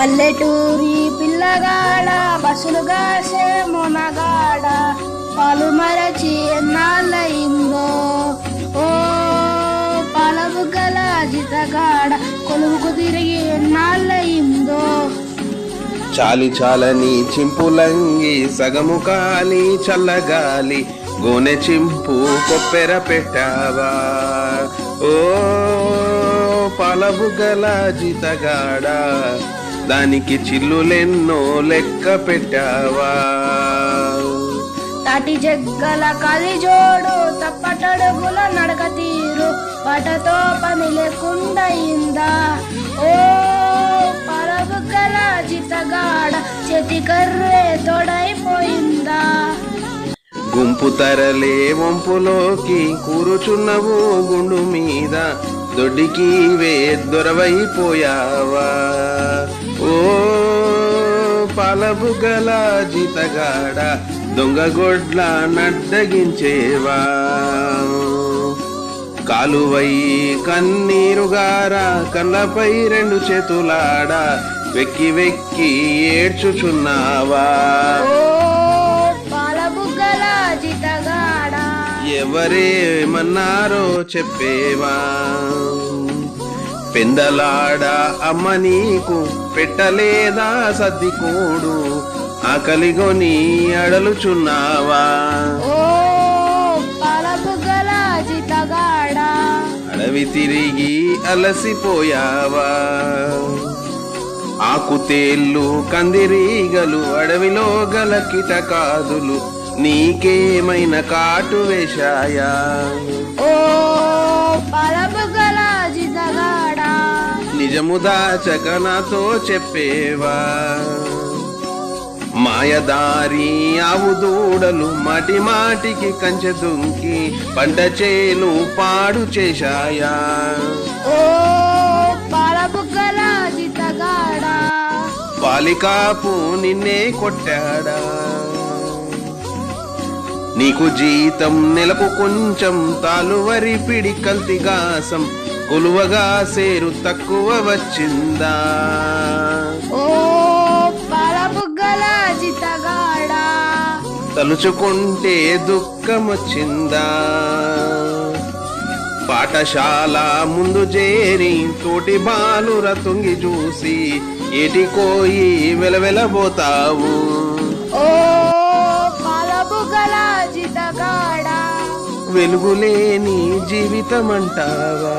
పల్లెటూరి పిల్లగాడ బస్సులు కాసే మొనగాడ పాలు మరచి ఎన్నాళ్ళయిందో ఓ పాలబుగ్గల జితగాడ కొలువుకు తిరిగి ఎన్నాళ్ళయిందో చాలి చాలని చింపులంగి సగము కాలి చల్లగాలి గోనె చింపు కొప్పెర పెట్టావా ఓ పాలబుగ్గల జితగాడ దానికి చిల్లులెన్నో లెక్క పెట్టావా తాటి జగ్గల కలి జోడు తప్పటడుగుల నడక తీరు పాటతో పని లేకుండా అయిందా ఓ పాలబుగ్గల జితగాడ చేతి కర్రే తోడైపోయిందా గుంపు తరలే వంపులోకి కూరుచున్నవు గుండు మీద దొడ్డికి వే దొరవైపోయావా ఓ పాలబుగ్గల జితగాడ దొంగగొడ్ల నడ్డగించేవా కాలువై కన్నీరుగారా కళ్ళపై రెండు చేతులాడ వెక్కి వెక్కి ఏడ్చుచున్నావా పాలబుగ్గల జితగాడ ఎవరేమన్నారో చెప్పేవా పెందలాడ అమ్మ నీకు పెట్టలేదా సద్దికోడు ఆకలిగొని అడలుచున్నావా ఓ పాలబుగ్గల జితగాడ అడవి తిరిగి అలసిపోయావా ఆకుతేళ్ళు కందిరీగలు అడవిలో గల కిటకాదులు నీకేమైనా కాటు వేశాయా ఓ పాలబుగ్గల జితగాడ నిజము దాచక నాతో చెప్పేవా మాయదారి ఆవు దూడలు మాటి మాటికి కంచె దుంకి పంట చేలు పాడు చేశాయా ఓ పాలబుగ్గల జితగాడ పాలికాపు నిన్నే కొట్టాడా నీకు జీతం నెలకు కొంచెం తాలువరి పిడి కల్తిగాసం కొలువగా సేరు తక్కువ వచ్చిందా ఓ పాలబుగ్గల జితగాడ తలుచుకుంటే దుఃఖం వచ్చిందా పాఠశాల ముందు చేరి తోటి బాలుర తుంగి చూసి ఏటికోయి వెలవెలబోతావు ఓ పాలబుగ్గల జితగాడ వెలుగులేని జీవితం అంటావా